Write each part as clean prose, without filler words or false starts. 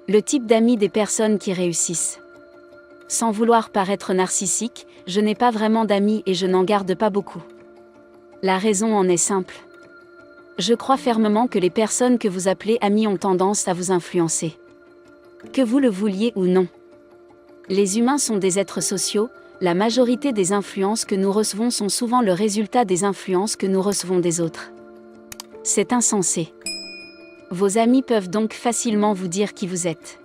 Le type d'amis des personnes qui réussissent. Sans vouloir paraître narcissique, je n'ai pas vraiment d'amis et je n'en garde pas beaucoup. La raison en est simple. Je crois fermement que les personnes que vous appelez amis ont tendance à vous influencer. Que vous le vouliez ou non. Les humains sont des êtres sociaux, la majorité des influences que nous recevons sont souvent le résultat des influences que nous recevons des autres. C'est insensé. Vos amis peuvent donc facilement vous dire qui vous êtes.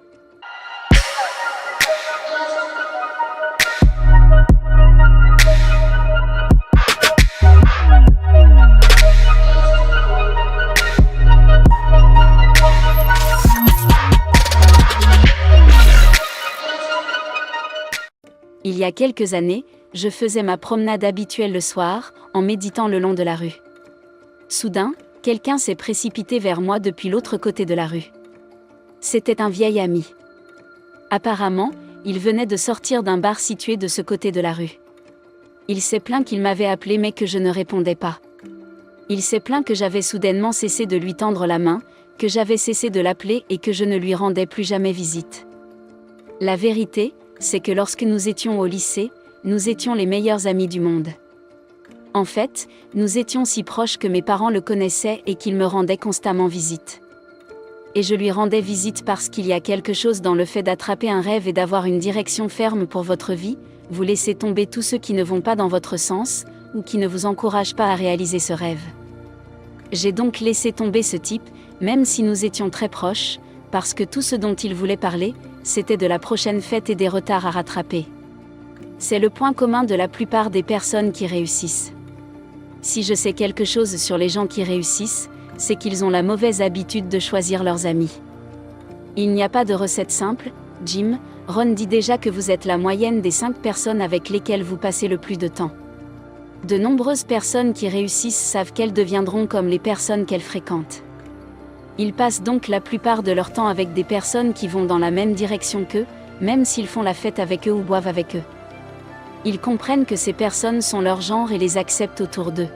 Il y a quelques années, je faisais ma promenade habituelle le soir, en méditant le long de la rue. Soudain, quelqu'un s'est précipité vers moi depuis l'autre côté de la rue. C'était un vieil ami. Apparemment, il venait de sortir d'un bar situé de ce côté de la rue. Il s'est plaint qu'il m'avait appelé mais que je ne répondais pas. Il s'est plaint que j'avais soudainement cessé de lui tendre la main, que j'avais cessé de l'appeler et que je ne lui rendais plus jamais visite. La vérité, c'est que lorsque nous étions au lycée, nous étions les meilleurs amis du monde. En fait, nous étions si proches que mes parents le connaissaient et qu'ils me rendaient constamment visite. Et je lui rendais visite parce qu'il y a quelque chose dans le fait d'attraper un rêve et d'avoir une direction ferme pour votre vie, vous laissez tomber tous ceux qui ne vont pas dans votre sens, ou qui ne vous encouragent pas à réaliser ce rêve. J'ai donc laissé tomber ce type, même si nous étions très proches, parce que tout ce dont il voulait parler, c'était de la prochaine fête et des retards à rattraper. C'est le point commun de la plupart des personnes qui réussissent. Si je sais quelque chose sur les gens qui réussissent, c'est qu'ils ont la mauvaise habitude de choisir leurs amis. Il n'y a pas de recette simple, Jim. Ron dit déjà que vous êtes la moyenne des 5 personnes avec lesquelles vous passez le plus de temps. De nombreuses personnes qui réussissent savent qu'elles deviendront comme les personnes qu'elles fréquentent. Ils passent donc la plupart de leur temps avec des personnes qui vont dans la même direction qu'eux, même s'ils font la fête avec eux ou boivent avec eux. Ils comprennent que ces personnes sont leur genre et les acceptent autour d'eux.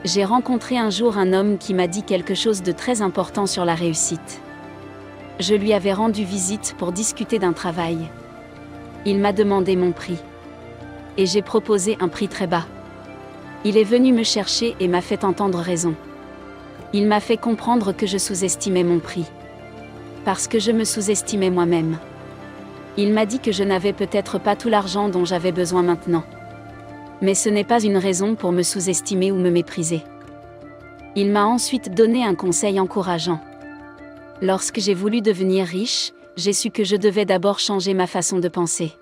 J'ai rencontré un jour un homme qui m'a dit quelque chose de très important sur la réussite. Je lui avais rendu visite pour discuter d'un travail. Il m'a demandé mon prix. Et j'ai proposé un prix très bas. Il est venu me chercher et m'a fait entendre raison. Il m'a fait comprendre que je sous-estimais mon prix. Parce que je me sous-estimais moi-même. Il m'a dit que je n'avais peut-être pas tout l'argent dont j'avais besoin maintenant. Mais ce n'est pas une raison pour me sous-estimer ou me mépriser. Il m'a ensuite donné un conseil encourageant. Lorsque j'ai voulu devenir riche, j'ai su que je devais d'abord changer ma façon de penser.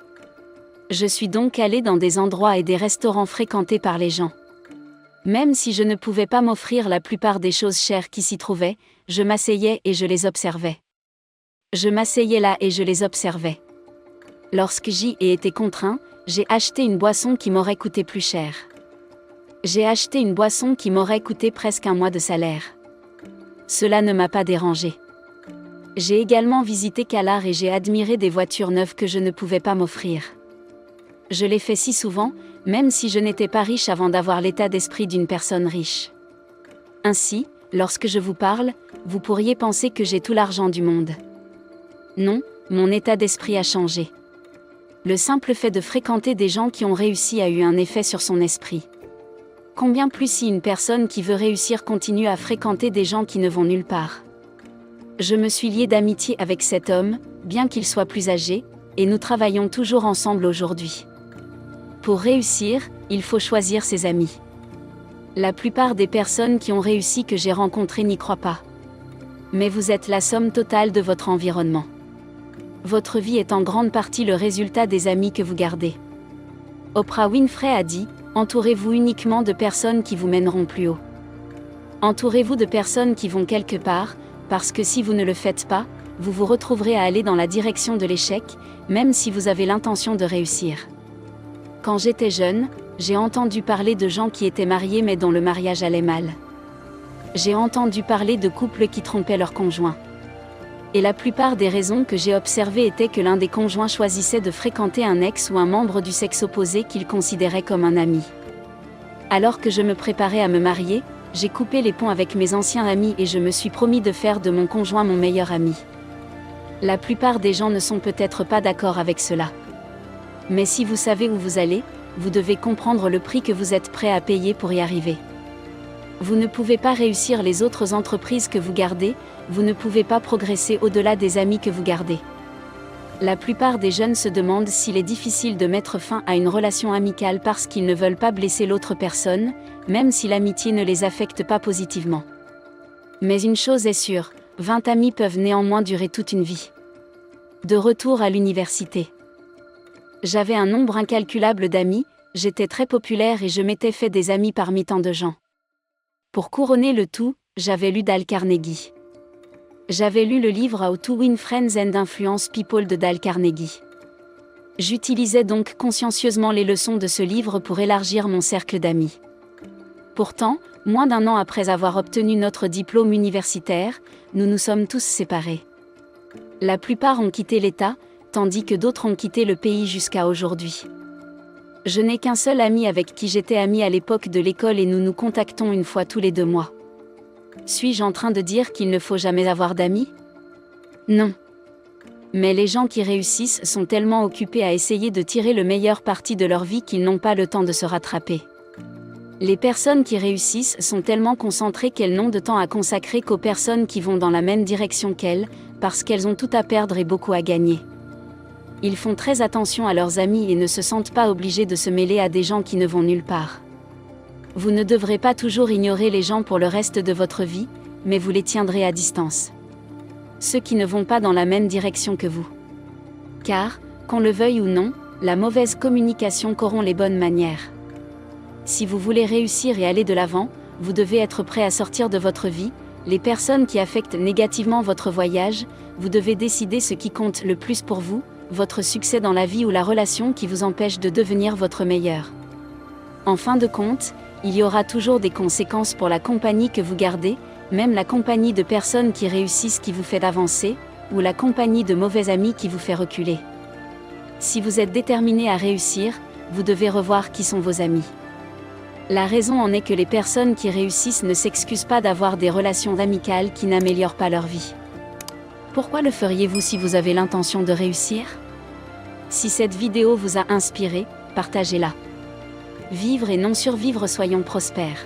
Je suis donc allé dans des endroits et des restaurants fréquentés par les gens. Même si je ne pouvais pas m'offrir la plupart des choses chères qui s'y trouvaient, je m'asseyais et je les observais. Je m'asseyais là et je les observais. Lorsque j'y ai été contraint, j'ai acheté une boisson qui m'aurait coûté plus cher. J'ai acheté une boisson qui m'aurait coûté presque un mois de salaire. Cela ne m'a pas dérangé. J'ai également visité Calar et j'ai admiré des voitures neuves que je ne pouvais pas m'offrir. Je l'ai fait si souvent, même si je n'étais pas riche avant d'avoir l'état d'esprit d'une personne riche. Ainsi, lorsque je vous parle, vous pourriez penser que j'ai tout l'argent du monde. Non, mon état d'esprit a changé. Le simple fait de fréquenter des gens qui ont réussi a eu un effet sur son esprit. Combien plus si une personne qui veut réussir continue à fréquenter des gens qui ne vont nulle part. Je me suis lié d'amitié avec cet homme, bien qu'il soit plus âgé, et nous travaillons toujours ensemble aujourd'hui. Pour réussir, il faut choisir ses amis. La plupart des personnes qui ont réussi que j'ai rencontrées n'y croient pas. Mais vous êtes la somme totale de votre environnement. Votre vie est en grande partie le résultat des amis que vous gardez. Oprah Winfrey a dit, « Entourez-vous uniquement de personnes qui vous mèneront plus haut. Entourez-vous de personnes qui vont quelque part, parce que si vous ne le faites pas, vous vous retrouverez à aller dans la direction de l'échec, même si vous avez l'intention de réussir. » Quand j'étais jeune, j'ai entendu parler de gens qui étaient mariés mais dont le mariage allait mal. J'ai entendu parler de couples qui trompaient leurs conjoints. Et la plupart des raisons que j'ai observées étaient que l'un des conjoints choisissait de fréquenter un ex ou un membre du sexe opposé qu'il considérait comme un ami. Alors que je me préparais à me marier, j'ai coupé les ponts avec mes anciens amis et je me suis promis de faire de mon conjoint mon meilleur ami. La plupart des gens ne sont peut-être pas d'accord avec cela. Mais si vous savez où vous allez, vous devez comprendre le prix que vous êtes prêt à payer pour y arriver. Vous ne pouvez pas réussir les autres entreprises que vous gardez, vous ne pouvez pas progresser au-delà des amis que vous gardez. La plupart des jeunes se demandent s'il est difficile de mettre fin à une relation amicale parce qu'ils ne veulent pas blesser l'autre personne, même si l'amitié ne les affecte pas positivement. Mais une chose est sûre, 20 amis peuvent néanmoins durer toute une vie. De retour à l'université. J'avais un nombre incalculable d'amis, j'étais très populaire et je m'étais fait des amis parmi tant de gens. Pour couronner le tout, j'avais lu Dale Carnegie. J'avais lu le livre How to Win Friends and Influence People de Dale Carnegie. J'utilisais donc consciencieusement les leçons de ce livre pour élargir mon cercle d'amis. Pourtant, moins d'1 an après avoir obtenu notre diplôme universitaire, nous nous sommes tous séparés. La plupart ont quitté l'État, tandis que d'autres ont quitté le pays jusqu'à aujourd'hui. Je n'ai qu'un seul ami avec qui j'étais ami à l'époque de l'école et nous nous contactons une fois tous les 2 mois. Suis-je en train de dire qu'il ne faut jamais avoir d'amis ? Non. Mais les gens qui réussissent sont tellement occupés à essayer de tirer le meilleur parti de leur vie qu'ils n'ont pas le temps de se rattraper. Les personnes qui réussissent sont tellement concentrées qu'elles n'ont de temps à consacrer qu'aux personnes qui vont dans la même direction qu'elles, parce qu'elles ont tout à perdre et beaucoup à gagner. Ils font très attention à leurs amis et ne se sentent pas obligés de se mêler à des gens qui ne vont nulle part. Vous ne devrez pas toujours ignorer les gens pour le reste de votre vie, mais vous les tiendrez à distance. Ceux qui ne vont pas dans la même direction que vous. Car, qu'on le veuille ou non, la mauvaise communication corrompt les bonnes manières. Si vous voulez réussir et aller de l'avant, vous devez être prêt à sortir de votre vie, les personnes qui affectent négativement votre voyage, vous devez décider ce qui compte le plus pour vous, votre succès dans la vie ou la relation qui vous empêche de devenir votre meilleur. En fin de compte, il y aura toujours des conséquences pour la compagnie que vous gardez, même la compagnie de personnes qui réussissent qui vous fait avancer, ou la compagnie de mauvais amis qui vous fait reculer. Si vous êtes déterminé à réussir, vous devez revoir qui sont vos amis. La raison en est que les personnes qui réussissent ne s'excusent pas d'avoir des relations amicales qui n'améliorent pas leur vie. Pourquoi le feriez-vous si vous avez l'intention de réussir ? Si cette vidéo vous a inspiré, partagez-la. Vivre et non survivre, soyons prospères.